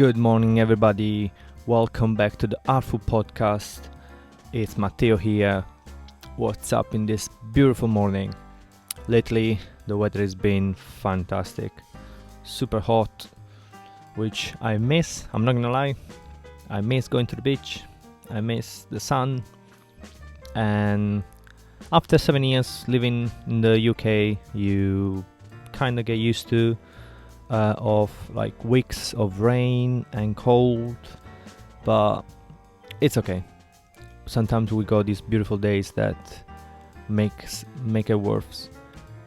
Good morning, everybody. Welcome back to the ARTFUL podcast. It's Matteo here. What's up in this beautiful morning? Lately, the weather has been fantastic. Super hot, which I miss. I'm not gonna lie. I miss going to the beach. I miss the sun. And after 7 years living in the UK, you kind of get used to of like weeks of rain and cold, but it's okay. Sometimes we got these beautiful days that make it worth.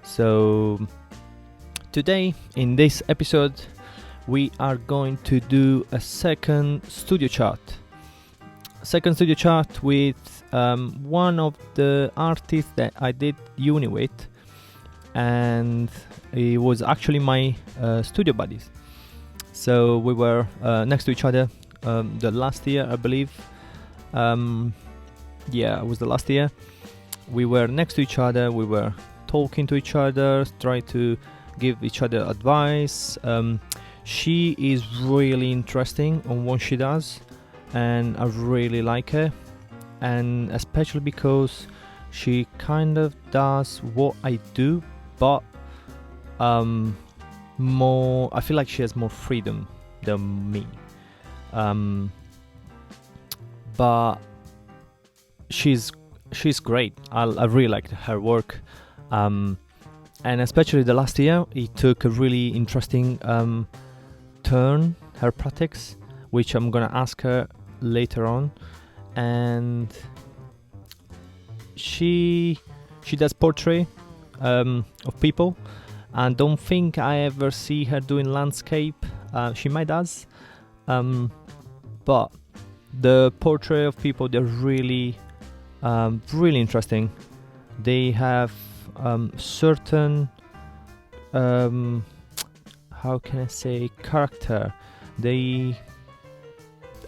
So today in this episode we are going to do a second studio chat with one of the artists that I did uni with, and he was actually my studio buddies. So we were next to each other the last year, I believe. It was the last year. We were next to each other. We were talking to each other, trying to give each other advice. She is really interesting on what she does, and I really like her, and especially because she kind of does what I do, but more, I feel like she has more freedom than me, but she's great. I really liked her work, and especially the last year it took a really interesting turn, her practice, which I'm gonna ask her later on. And she does portrait of people. I don't think I ever see her doing landscape. She might does, but the portrait of people, they're really interesting. They have certain how can I say, character. I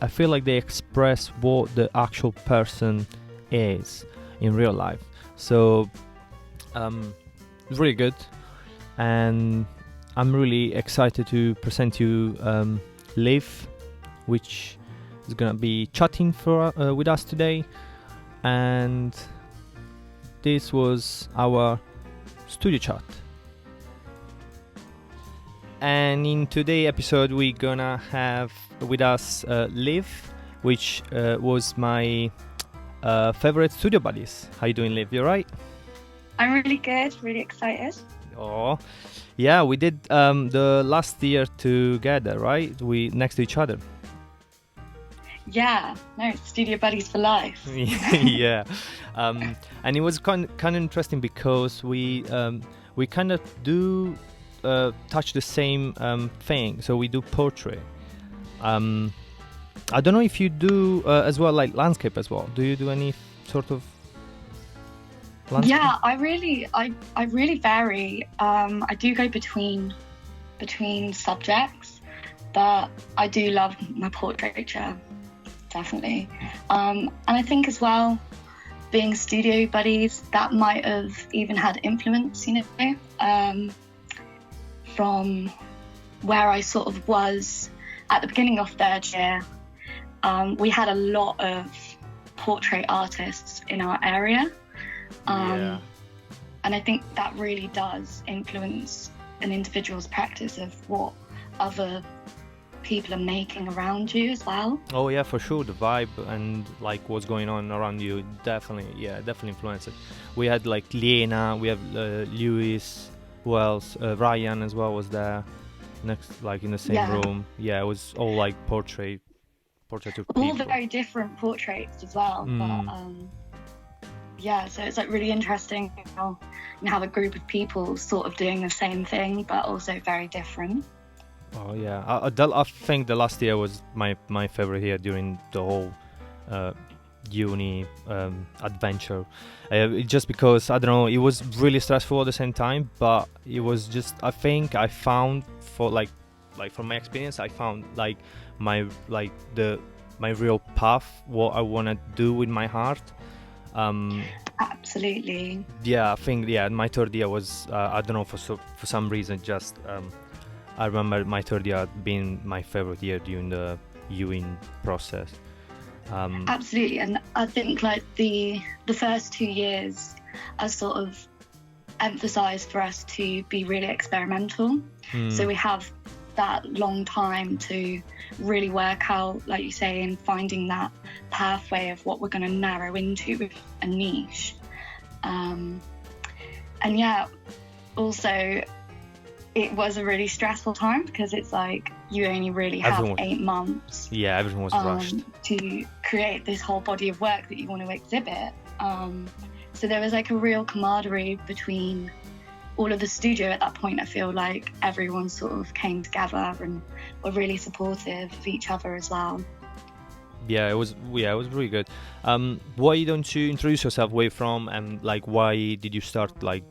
feel like they express what the actual person is in real life. So it's really good, and I'm really excited to present you Liv, which is gonna be chatting with us today. And this was our studio chat. And in today's episode we're gonna have with us Liv, which was my favorite studio buddies. How you doing, Liv? You alright? I'm really good, really excited. Oh, yeah, we did the last year together, right? We next to each other. Yeah, no, studio buddies for life. Yeah, and it was kind of interesting because we kind of do touch the same thing. So we do portrait. I don't know if you do as well, like landscape as well. Do you do any sort of landscape? Yeah, I really vary. I do go between subjects, but I do love my portraiture, definitely. And I think as well, being studio buddies, that might have even had influence, from where I sort of was at the beginning of third year. We had a lot of portrait artists in our area. And I think that really does influence an individual's practice of what other people are making around you as well. Oh yeah, for sure. The vibe and like what's going on around you definitely influence it. We had like Lena, we have Lewis, who else? Ryan as well was there next, like in the same room. Yeah, it was all like portrait of people. All very different portraits as well. But so it's like really interesting how you have a group of people sort of doing the same thing but also very different. Oh yeah, I think the last year was my favorite year during the whole uni adventure. Just because, I don't know, it was really stressful at the same time, but it was just, I think I found like from my experience, I found like my real path, what I want to do with my heart. Absolutely. Yeah, I think my third year was I don't know, for some reason just I remember my third year being my favorite year during the viewing process. Absolutely, and I think like the first 2 years are sort of emphasised for us to be really experimental. So we have that long time to really work out, like you say, in finding that pathway of what we're going to narrow into with a niche. And yeah, also it was a really stressful time because it's like you only really have 8 months. Yeah, everything was rushed to create this whole body of work that you want to exhibit. So there was like a real camaraderie between all of the studio at that point. I feel like everyone sort of came together and were really supportive of each other as well. Yeah, it was really good. Why don't you introduce yourself where you're from, and like why did you start like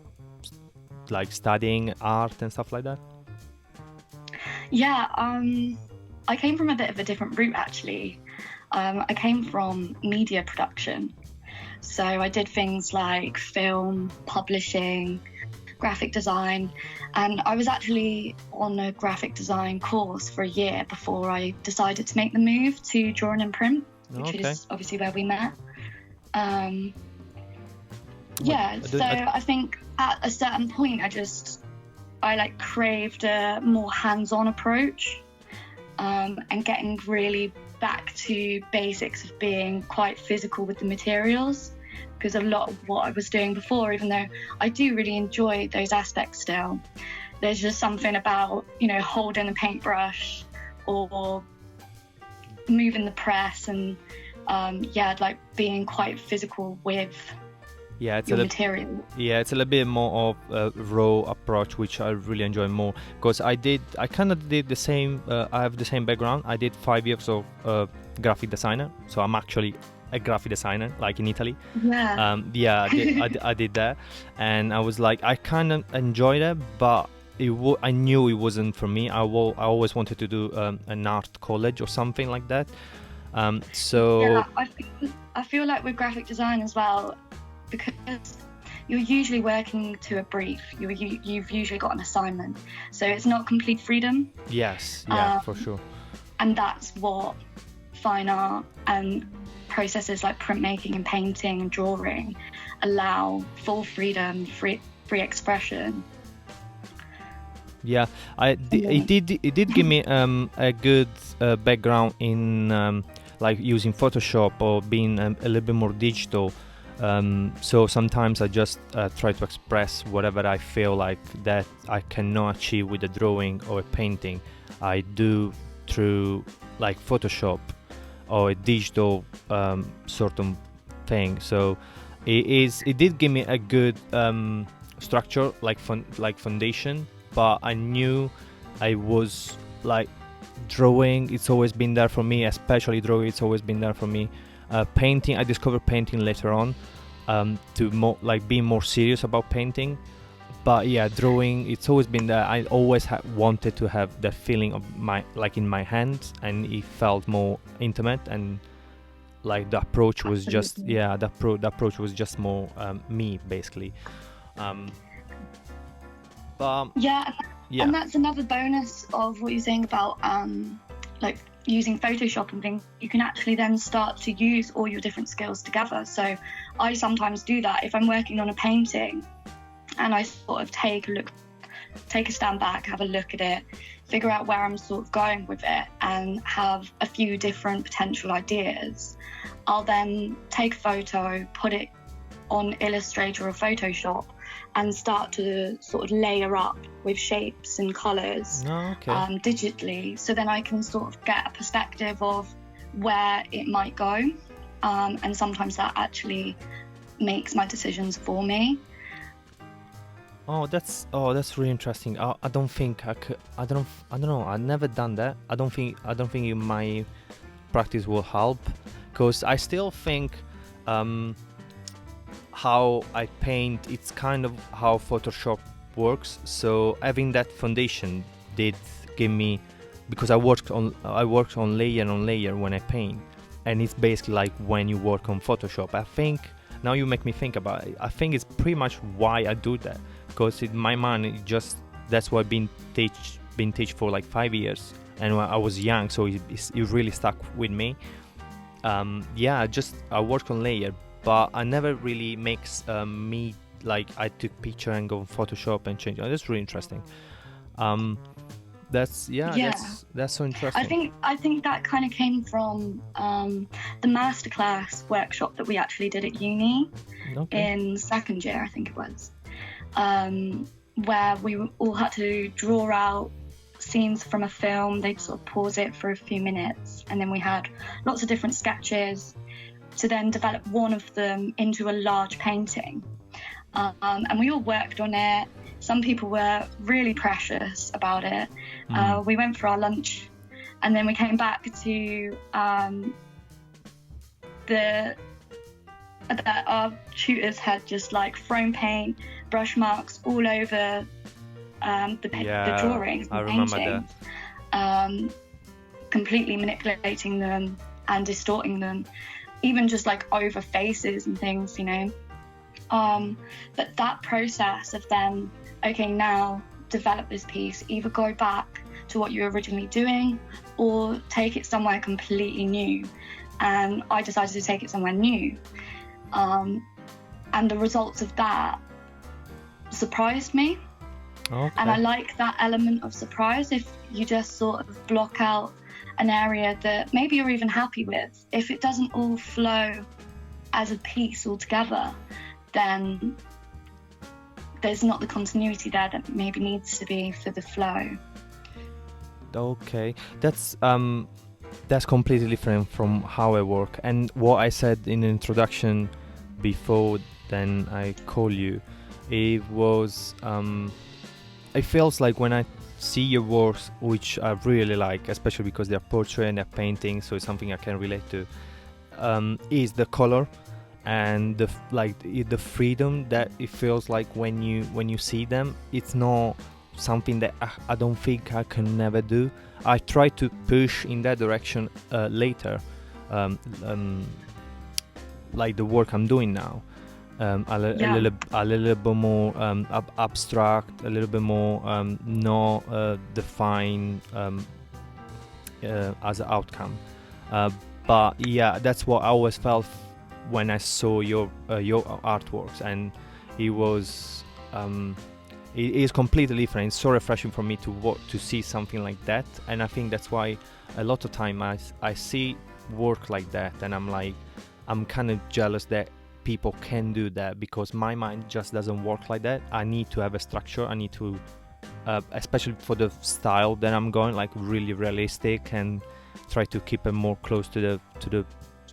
studying art and stuff like that? Yeah, I came from a bit of a different route actually. I came from media production. So I did things like film, publishing, graphic design, and I was actually on a graphic design course for a year before I decided to make the move to drawing and print, which is obviously where we met. I think at a certain point I like craved a more hands-on approach, and getting really back to basics of being quite physical with the materials, because a lot of what I was doing before, even though I do really enjoy those aspects still, there's just something about, you know, holding a paintbrush or moving the press and like being quite physical with your material. Yeah, it's a little bit more of a raw approach, which I really enjoy more, because I kind of did the same. I have the same background. I did 5 years of graphic designer, so I'm actually a graphic designer, like in Italy. I did that, and I was like, I kind of enjoyed it, but I knew it wasn't for me. I always wanted to do an art college or something like that. I feel like with graphic design as well, because you're usually working to a brief, you've usually got an assignment, so it's not complete freedom. Yes, for sure. And that's what fine art and processes like printmaking and painting and drawing allow: full freedom, free expression. Yeah, it did give me a good background in like using Photoshop or being a little bit more digital. So sometimes I just try to express whatever I feel like that I cannot achieve with a drawing or a painting. I do through like Photoshop or a digital sort of thing. So it did give me a good structure, like foundation. But I knew I was like drawing. It's always been there for me, especially drawing. It's always been there for me. Painting, I discovered painting later on, to be more serious about painting. But yeah, drawing, it's always been there. I always wanted to have that feeling of in my hands, and it felt more intimate, and like the approach was just the approach was just more me basically. And that's another bonus of what you're saying about like using Photoshop and things. You can actually then start to use all your different skills together. So I sometimes do that if I'm working on a painting, and I sort of take a stand back, have a look at it, figure out where I'm sort of going with it, and have a few different potential ideas. I'll then take a photo, put it on Illustrator or Photoshop, and start to sort of layer up with shapes and colours digitally, so then I can sort of get a perspective of where it might go, and sometimes that actually makes my decisions for me. That's really interesting. I don't think I could. I don't know. I've never done that. I don't think my practice will help, because I still think how I paint, it's kind of how Photoshop works. So having that foundation did give me, because I worked on layer on layer when I paint, and it's basically like when you work on Photoshop. I think now you make me think about it. I think it's pretty much why I do that, because in my mind that's what I've been been teaching for like 5 years, and when I was young, so it really stuck with me. I work on layer, but I never really makes me like I took picture and go on Photoshop and change. That's really interesting. That's so interesting. I think that kind of came from the masterclass workshop that we actually did at uni in second year, I think it was, where we all had to draw out scenes from a film. They'd sort of pause it for a few minutes, and then we had lots of different sketches to then develop one of them into a large painting. And we all worked on it. Some people were really precious about it. We went for our lunch, and then we came back to our tutors had just like thrown paint, brush marks all over the drawings and paintings, completely manipulating them and distorting them, even just like over faces and things, you know. But that process of then, okay, now develop this piece, either go back to what you were originally doing or take it somewhere completely new. And I decided to take it somewhere new. And the results of that surprised me. Okay. And I like that element of surprise. If you just sort of block out an area that maybe you're even happy with, if it doesn't all flow as a piece altogether, then there's not the continuity there that maybe needs to be for the flow. Okay, that's completely different from how I work. And what I said in the introduction before then I call you, it was it feels like when I see your works, which I really like, especially because they're portrait and they're painting, so it's something I can relate to, is the color and the freedom that it feels like when you see them. It's not something that I don't think I can never do. I try to push in that direction later, like the work I'm doing now, a little bit more abstract, a little bit more not defined as an outcome. But yeah, that's what I always felt when I saw your artworks, and it was it is completely different. It's so refreshing for me to see something like that, and I think that's why a lot of time I see work like that, and I'm kind of jealous that people can do that, because my mind just doesn't work like that. I need to have a structure. I need to, especially for the style that I'm going, like really realistic, and try to keep it more close to the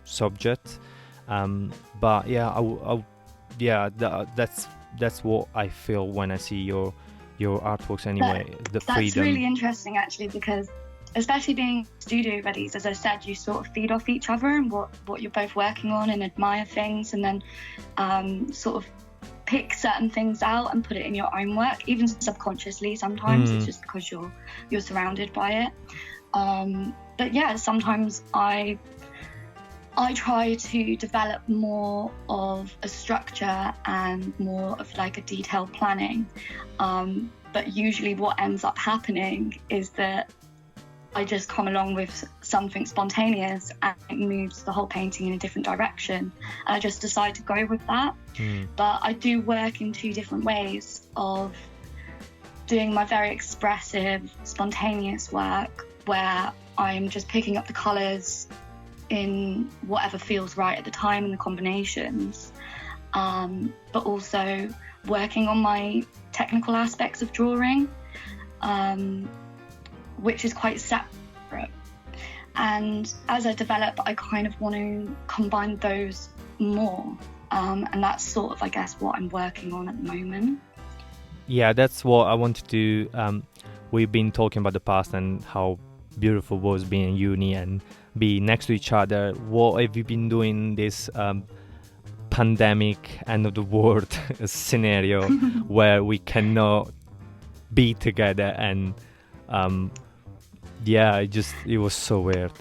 subject. But yeah, that's what I feel when I see your artworks anyway. That's freedom. Really interesting, actually, because especially being studio buddies, as I said, you sort of feed off each other and what you're both working on, and admire things, and then sort of pick certain things out and put it in your own work, even subconsciously sometimes. It's just because you're surrounded by it. But yeah, sometimes I try to develop more of a structure and more of like a detailed planning. But usually what ends up happening is that I just come along with something spontaneous and it moves the whole painting in a different direction. And I just decide to go with that. But I do work in two different ways of doing my very expressive, spontaneous work, where I'm just picking up the colours in whatever feels right at the time and the combinations, but also working on my technical aspects of drawing, which is quite separate. And as I develop, I kind of want to combine those more, and that's sort of, I guess, what I'm working on at the moment. Yeah, that's what I wanted to we've been talking about the past and how beautiful it was being in uni and be next to each other. What have you been doing this pandemic, end of the world scenario where we cannot be together? And it was so weird.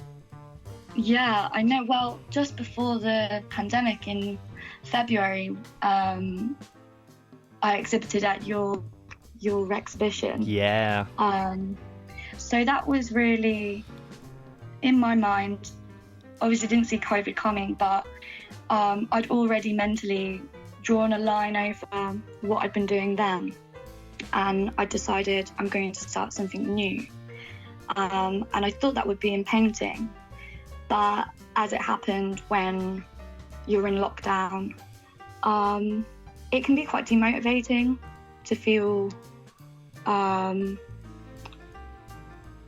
Yeah, I know. Well, just before the pandemic in February, I exhibited at your exhibition. Yeah. So that was really, in my mind, obviously didn't see COVID coming, but I'd already mentally drawn a line over what I'd been doing then. And I decided I'm going to start something new. And I thought that would be in painting. But as it happened, when you're in lockdown, it can be quite demotivating to feel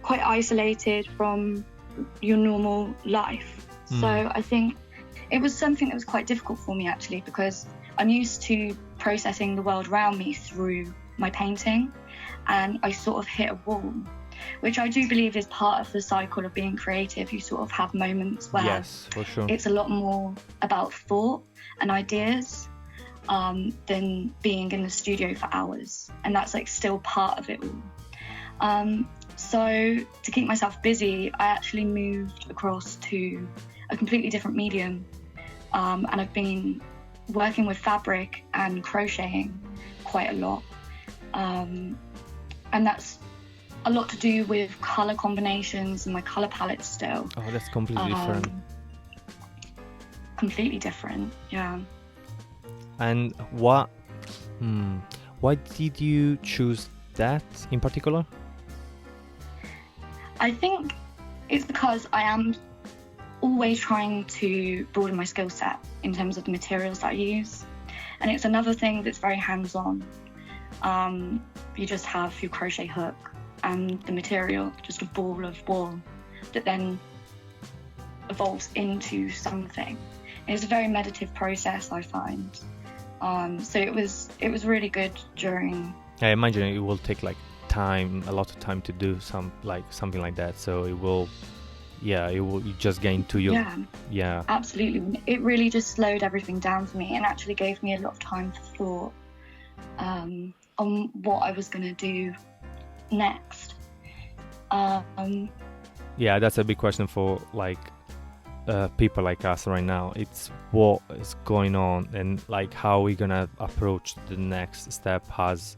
quite isolated from your normal life. So I think it was something that was quite difficult for me, actually, because I'm used to processing the world around me through my painting, and I sort of hit a wall, which I do believe is part of the cycle of being creative. You sort of have moments where Yes, for sure. it's a lot more about thought and ideas than being in the studio for hours, and that's like still part of it all. So to keep myself busy, I actually moved across to a completely different medium, and I've been working with fabric and crocheting quite a lot, and that's a lot to do with colour combinations and my colour palette still. Oh, that's completely different. Completely different, yeah. And why did you choose that in particular? I think it's because I am always trying to broaden my skill set in terms of the materials that I use. And it's another thing that's very hands-on. You just have your crochet hook and the material, just a ball of wool that then evolves into something. It's a very meditative process, I find. So it was really good during. I imagine it will take like a lot of time to do something like that. So it will you just get into your yeah, absolutely. It really just slowed everything down for me and actually gave me a lot of time for thought on what I was going to do next. Yeah, that's a big question for like people like us right now. It's what is going on and like how we're gonna approach the next step. Has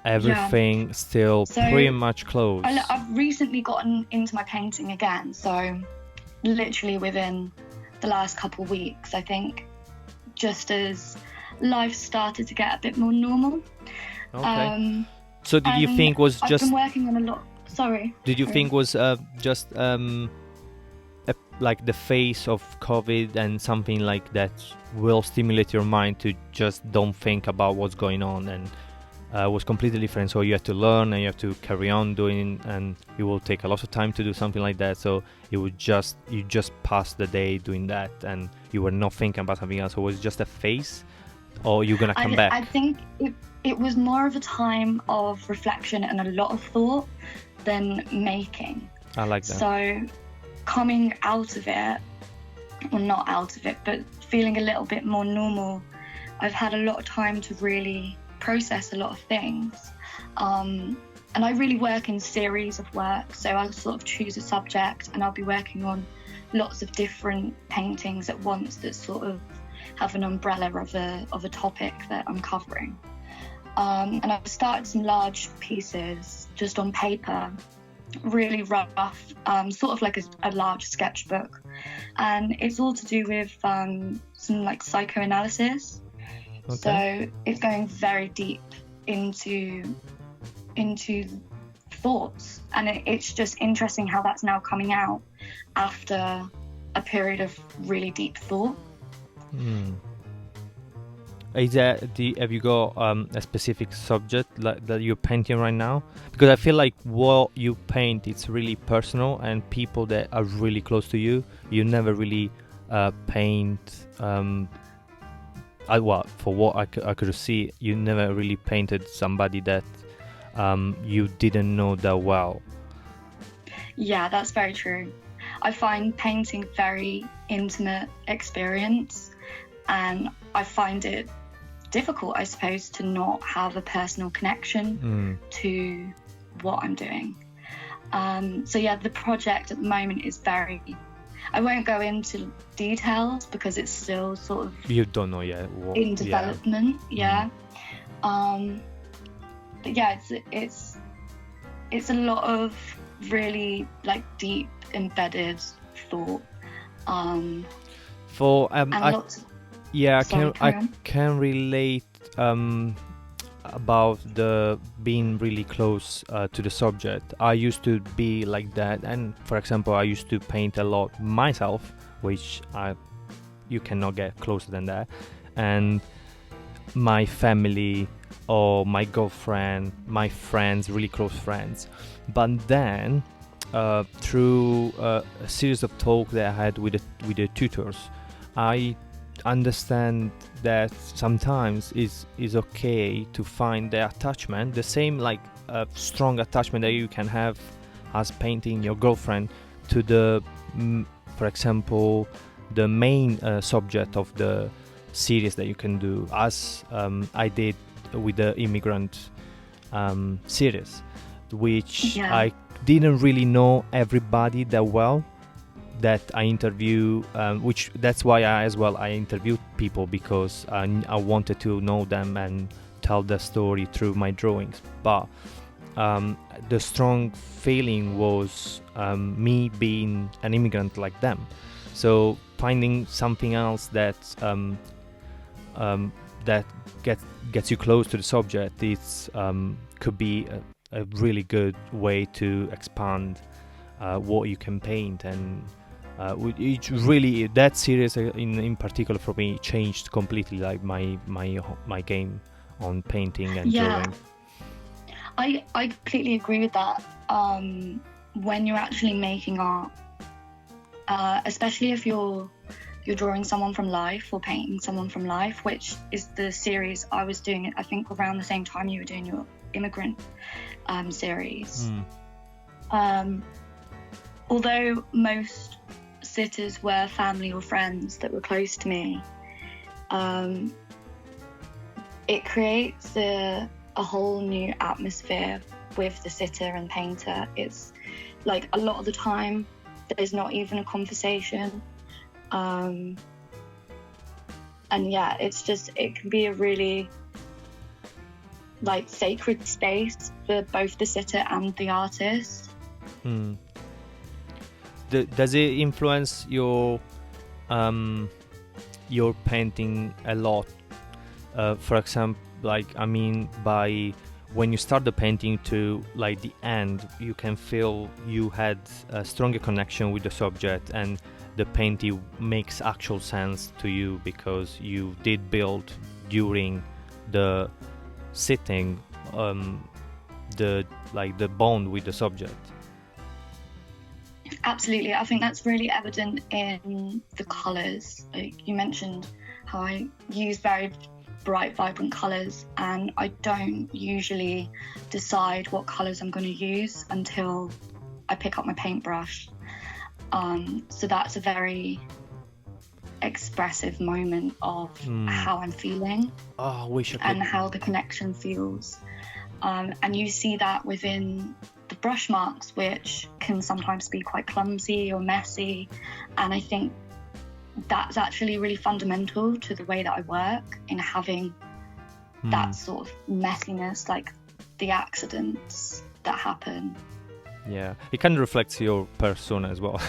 everything still pretty much closed? I've recently gotten into my painting again, so literally within the last couple of weeks, I think, just as life started to get a bit more normal. Okay. So did you think was I've just been working on a lot. Did you think was just like the phase of COVID and something like that will stimulate your mind to just don't think about what's going on, and was completely different, so you have to learn and you have to carry on doing, and it will take a lot of time to do something like that, so you just pass the day doing that and you were not thinking about something else? Or was it just a phase, or you're gonna come back? I think it was more of a time of reflection and a lot of thought than making. I like that. So coming out of it, well, not out of it, but feeling a little bit more normal, I've had a lot of time to really process a lot of things, and I really work in series of work, so I'll sort of choose a subject and I'll be working on lots of different paintings at once that sort of have an umbrella of a topic that I'm covering, and I've started some large pieces just on paper, really rough, sort of like a large sketchbook, and it's all to do with some like psychoanalysis. Okay. So it's going very deep into thoughts, and it's just interesting how that's now coming out after a period of really deep thought. Have you got a specific subject that you're painting right now? Because I feel like what you paint, it's really personal, and people that are really close to you, you never really paint. For what I could see, you never really painted somebody that you didn't know that well. Yeah, that's very true. I find painting very intimate experience, and I find it difficult, I suppose, to not have a personal connection to what I'm doing. So yeah, the project at the moment is very, I won't go into details because it's still sort of, you don't know yet in development. But yeah, it's it's a lot of really like deep embedded thought. And lots of, Yeah, sorry, I can relate about the being really close to the subject. I used to be like that, and for example, I used to paint a lot myself, which you cannot get closer than that. And my family or my girlfriend, my friends, really close friends. But then, through a series of talks that I had with the tutors, I understand that sometimes is okay to find the attachment, the same like strong attachment that you can have as painting your girlfriend to the for example the main subject of the series that you can do, as I did with the immigrant series, which I didn't really know everybody that well that I interview, which that's why I interviewed people, because I wanted to know them and tell the story through my drawings. But the strong feeling was me being an immigrant like them, so finding something else that that gets you close to the subject, it's could be a really good way to expand what you can paint. And it really, that series in particular for me changed completely like my game on painting and drawing. I completely agree with that. When you're actually making art, especially if you're drawing someone from life or painting someone from life, which is the series I was doing, I think around the same time you were doing your immigrant series. Although most sitters were family or friends that were close to me, it creates a whole new atmosphere with the sitter and painter. It's like a lot of the time there's not even a conversation, and yeah, it's just, it can be a really like sacred space for both the sitter and the artist. Does it influence your painting a lot? For example, like, I mean, by when you start the painting to like the end, you can feel you had a stronger connection with the subject, and the painting makes actual sense to you because you did build during the sitting the bond with the subject. Absolutely, I think that's really evident in the colours. Like you mentioned how I use very bright, vibrant colours, and I don't usually decide what colours I'm going to use until I pick up my paintbrush. So that's a very expressive moment of how I'm feeling and how the connection feels. And you see that within the brush marks, which can sometimes be quite clumsy or messy. And I think that's actually really fundamental to the way that I work, in having that sort of messiness, like the accidents that happen. Yeah, it kind of reflects your persona as well.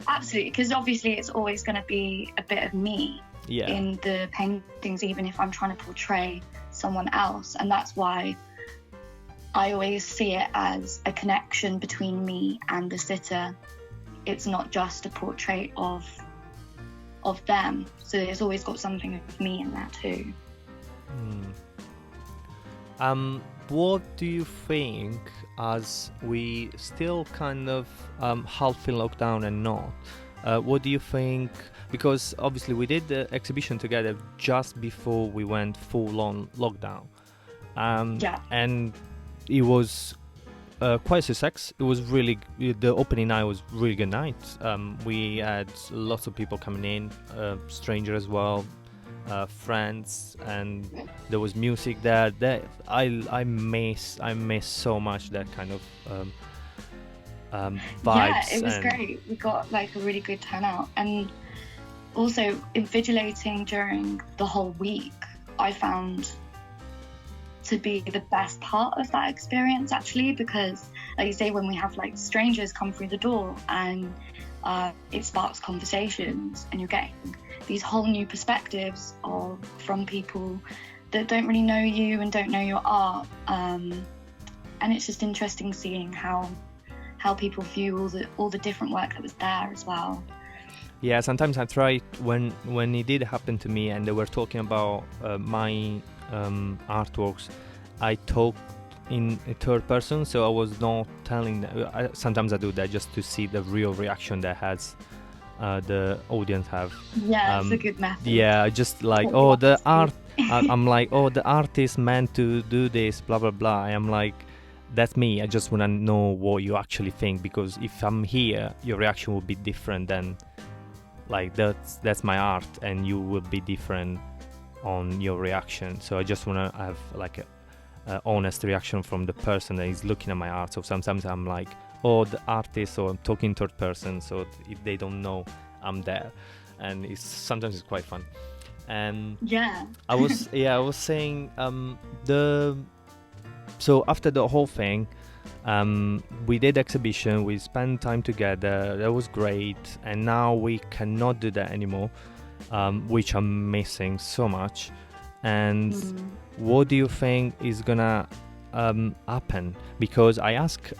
Absolutely, because obviously it's always going to be a bit of me in the paintings, even if I'm trying to portray someone else. And that's why I always see it as a connection between me and the sitter. It's not just a portrait of them. So it's always got something of me in there too. What do you think, as we still kind of half in lockdown and not, what do you think, because obviously we did the exhibition together just before we went full on lockdown, and it was quite a success. It was really, the opening night was really good night. We had lots of people coming in, strangers as well, friends, and there was music there. That I miss so much that kind of vibes. Yeah, it was great. We got like a really good turnout, and also invigilating during the whole week, I found to be the best part of that experience, actually, because like you say, when we have like strangers come through the door and it sparks conversations, and you're getting these whole new perspectives from people that don't really know you and don't know your art, and it's just interesting seeing how people view all the different work that was there as well. Yeah, sometimes I try when it did happen to me and they were talking about my artworks, I talked in a third person, so I was not telling them. Sometimes I do that just to see the real reaction that has the audience have. Yeah, it's a good method. Yeah, just like, oh, the art. I'm like, oh, the artist meant to do this, blah blah blah. I'm like, that's me. I just want to know what you actually think, because if I'm here, your reaction will be different than, like, that's my art, and you will be different on your reaction. So I just want to have like a honest reaction from the person that is looking at my art. So sometimes I'm like, oh, the artist, or I'm talking third person, so if they don't know I'm there, and sometimes it's quite fun. And yeah, I was saying so after the whole thing, we did exhibition, we spent time together, that was great, and now we cannot do that anymore, which I'm missing so much. And what do you think is gonna happen? Because I asked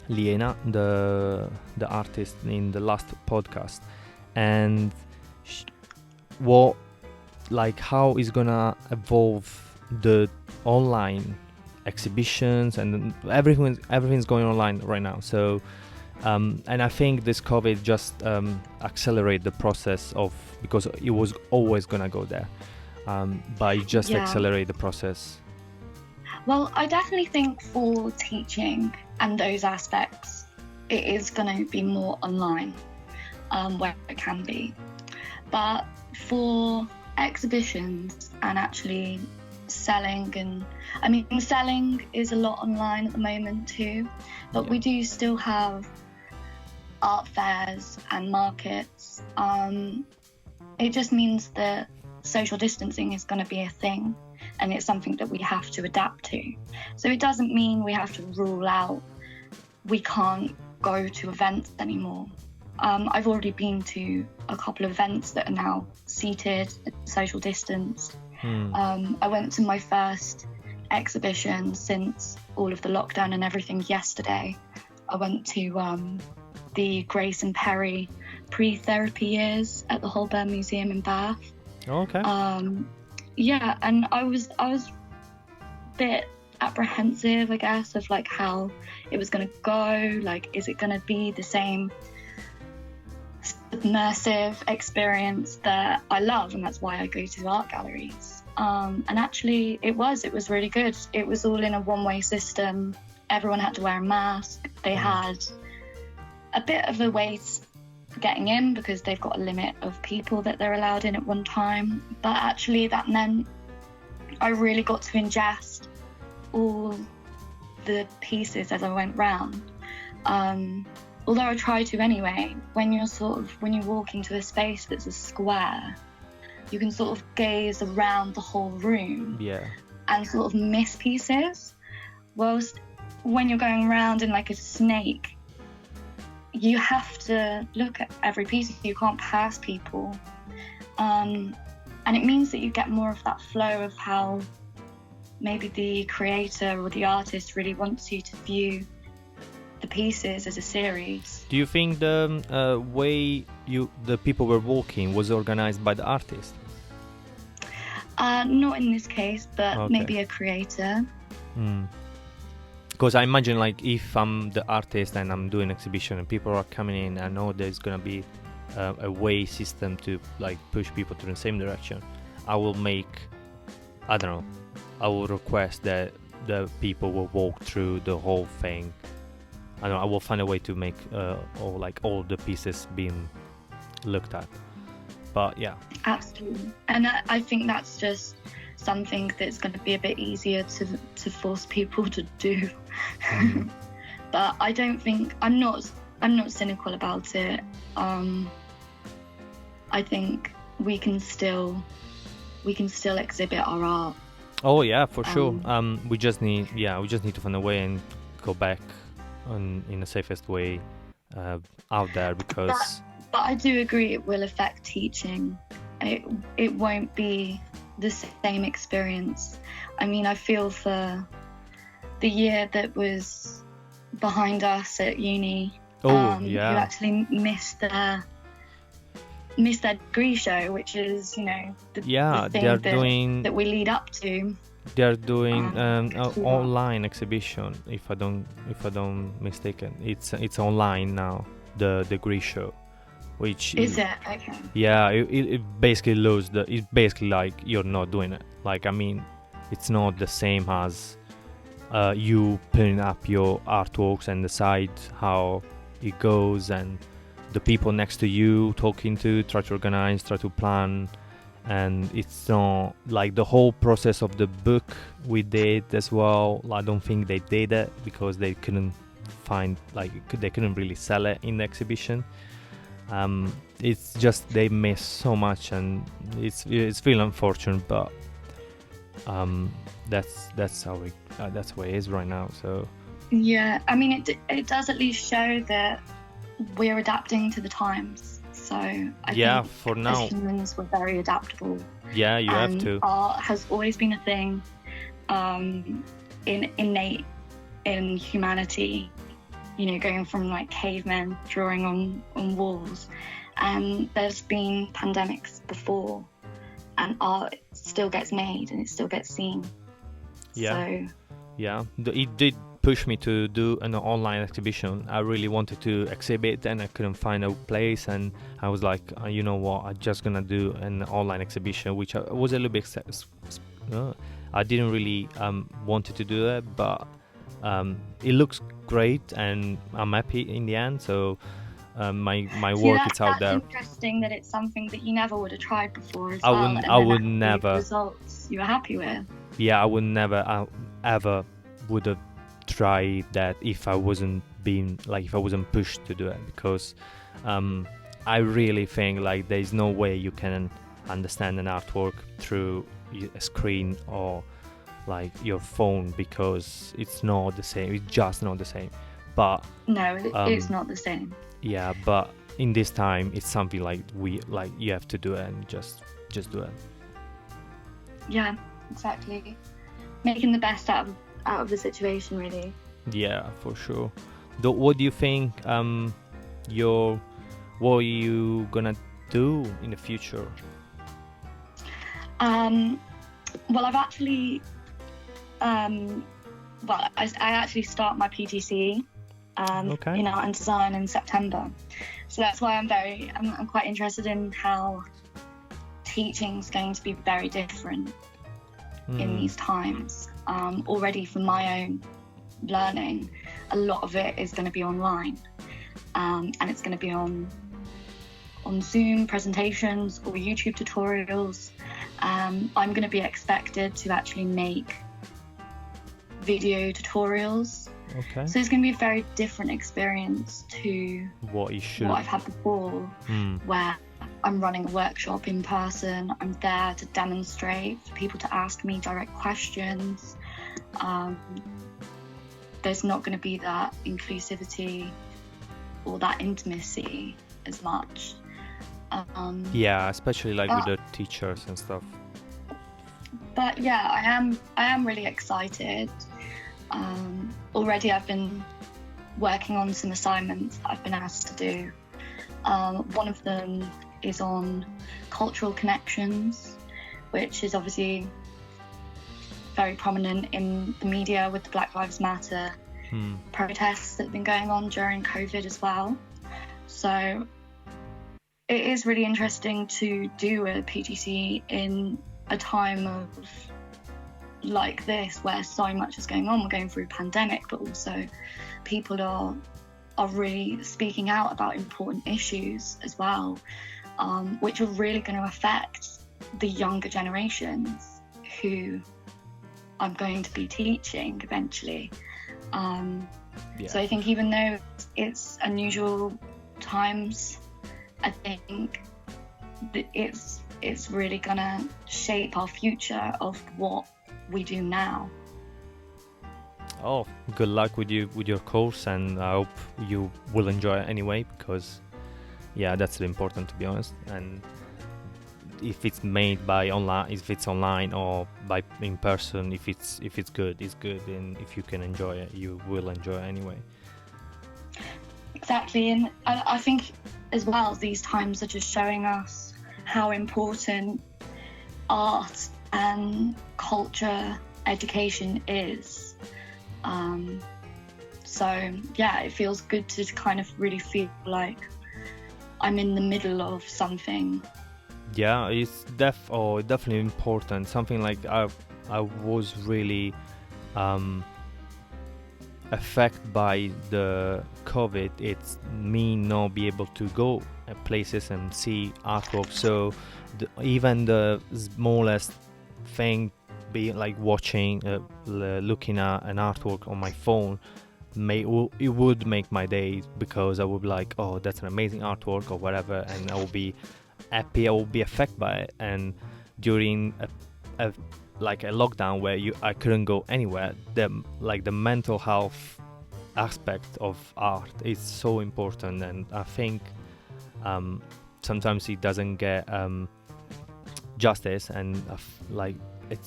Liena, the artist, in the last podcast, and how is gonna evolve the online exhibitions, and everything's going online right now. So and I think this COVID just accelerate the process because it was always gonna go there, but it just accelerate the process. Well, I definitely think for teaching and those aspects, it is going to be more online, where it can be. But for exhibitions and actually selling, and I mean, selling is a lot online at the moment too, but we do still have art fairs and markets. It just means that social distancing is going to be a thing, and it's something that we have to adapt to. So it doesn't mean we have to rule out we can't go to events anymore. I've already been to a couple of events that are now seated, social distance. I went to my first exhibition since all of the lockdown and everything yesterday. I went to the Grace and Perry pre-therapy years at the Holborn Museum in Bath. Okay. Yeah, and I was a bit apprehensive, I guess, of like how it was going to go. Like, is it going to be the same immersive experience that I love, and that's why I go to art galleries. And actually it was really good. It was all in a one-way system. Everyone had to wear a mask. They had a bit of a wait getting in because they've got a limit of people that they're allowed in at one time, but actually that meant I really got to ingest all the pieces as I went round. Although I try to anyway, when you walk into a space that's a square, you can sort of gaze around the whole room and sort of miss pieces. Whilst when you're going around in like a snake, you have to look at every piece. You can't pass people. And it means that you get more of that flow of how maybe the creator or the artist really wants you to view the pieces as a series. Do you think the way the people were walking was organized by the artist? Not in this case, but maybe a creator. Because I imagine, like, if I'm the artist and I'm doing an exhibition and people are coming in, I know there's gonna be a way system to like push people to the same direction. I will request that the people will walk through the whole thing. I will find a way to make all the pieces being looked at. But yeah, absolutely. And I think that's just something that's going to be a bit easier to force people to do. But I don't think I'm not cynical about it. I think we can still exhibit our art. Oh yeah, for sure. Um, We just need to find a way and go back in the safest way out there, because But I do agree it will affect teaching. It won't be the same experience. I mean, I feel for the year that was behind us at uni, who actually missed their degree show, which is, you know, the thing that we lead up to. They're doing an to online exhibition, if I don't mistaken. It's online now, the degree show, which is it okay? Yeah, it basically it's basically like you're not doing it. Like, I mean, it's not the same as you putting up your artworks and decide how it goes, and the people next to you talking to, try to organize, try to plan. And it's not like the whole process of the book we did as well. I don't think they did it because they couldn't find, like, they couldn't really sell it in the exhibition. It's just they missed so much, and it's really unfortunate, but that's how that's where it is right now. So yeah, I mean, it does at least show that we're adapting to the times. So I think for now, as humans, we're very adaptable. Yeah, you have to. Art has always been a thing, innate in humanity. You know, going from like cavemen drawing on walls, and there's been pandemics before, and art still gets made and it still gets seen. Yeah. It did push me to do an online exhibition. I really wanted to exhibit and I couldn't find a place, and I was like, you know what, I'm just gonna do an online exhibition, which was a little bit I didn't really wanted to do it, but it looks great and I'm happy in the end. So my work is out there. That's interesting that it's something that you never would have tried before as I would never. Results you were happy with. Yeah, I would never ever would have tried that if I wasn't pushed to do it, because I really think like there's no way you can understand an artwork through a screen or like your phone, because it's not the same. It's just not the same. But no, it's not the same. Yeah, but in this time, it's something like you have to do it and just do it. Yeah, exactly. Making the best out of the situation, really. Yeah, for sure. What do you think? What are you gonna do in the future? Well, I've actually, I actually start my PGCE in art and design in September. So that's why I'm quite interested in how teaching's going to be very different in these times. Already from my own learning, a lot of it is going to be online, and it's going to be on Zoom presentations or YouTube tutorials. I'm going to be expected to actually make video tutorials. Okay. So it's going to be a very different experience to what I've had before, where I'm running a workshop in person. I'm there to demonstrate, for people to ask me direct questions. There's not going to be that inclusivity or that intimacy as much. Yeah, especially like with the teachers and stuff. But yeah, I am really excited. Already I've been working on some assignments I've been asked to do. One of them is on cultural connections, which is obviously very prominent in the media with the Black Lives Matter protests that have been going on during COVID as well. So it is really interesting to do a PGC in a time of like this, where so much is going on. We're going through a pandemic, but also people are really speaking out about important issues as well, which are really going to affect the younger generations who I'm going to be teaching eventually. So I think even though it's unusual times, I think that it's really gonna shape our future of what we do now. Oh, good luck with your course, and I hope you will enjoy it anyway, because that's important, to be honest. And if it's made by online, if it's online or by in person, if it's good, it's good, and if you can enjoy it, you will enjoy it anyway. Exactly, and I think as well, these times are just showing us how important art and culture education is. So it feels good to kind of really feel like I'm in the middle of something. Yeah, it's definitely important. Something like I was really affected by the COVID. It's me not be able to go places and see artwork. So even the smallest thing, be like watching, looking at an artwork on my phone, it would make my day, because I would be like, oh, that's an amazing artwork or whatever, and I will be happy. I will be affected by it. And during a lockdown where I couldn't go anywhere, the mental health aspect of art is so important, and I think sometimes it doesn't get justice, and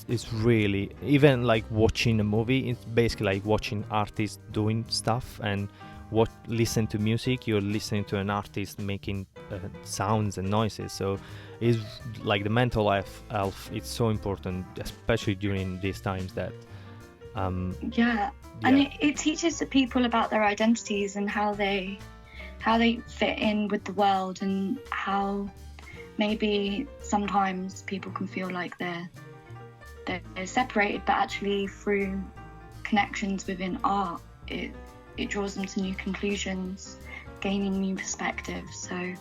it's really, even like watching a movie, it's basically like watching artists doing stuff, and listen to music, you're listening to an artist making sounds and noises. So it's like the mental health, it's so important, especially during these times that and it teaches the people about their identities and how they fit in with the world, and how maybe sometimes people can feel like they're separated, but actually through connections within art, it draws them to new conclusions, gaining new perspectives. So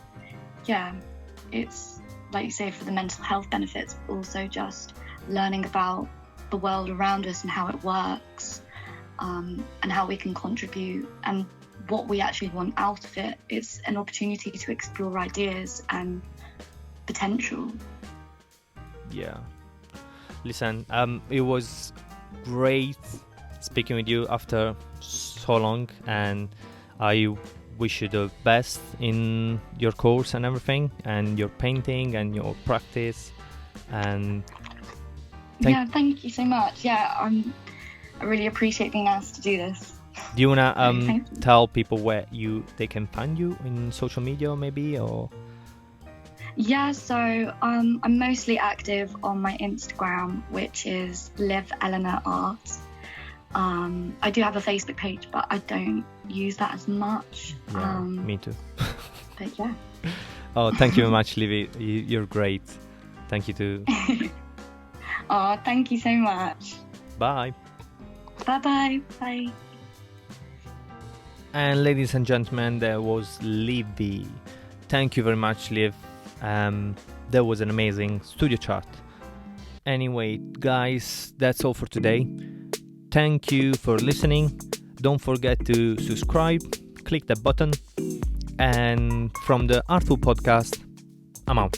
it's like you say, for the mental health benefits, but also just learning about the world around us and how it works, and how we can contribute and what we actually want out of it. It's an opportunity to explore ideas and potential. Listen, it was great speaking with you after so long, and I wish you the best in your course and everything, and your painting and your practice. And thank you so much. I really appreciate being asked to do this. Do you wanna tell people where they can find you in social media, maybe, or? So I'm mostly active on my Instagram, which is LIV ELEANOR Art. I do have a Facebook page, but I don't use that as much. Me too. But Oh, thank you very much, Livy. You're great. Thank you too. Oh, thank you so much. Bye. Bye. Bye. And ladies and gentlemen, there was Livy. Thank you very much, Liv. That was an amazing studio chat. Anyway, guys, that's all for today. Thank you for listening. Don't forget to subscribe, click that button, and from the Artful podcast, I'm out.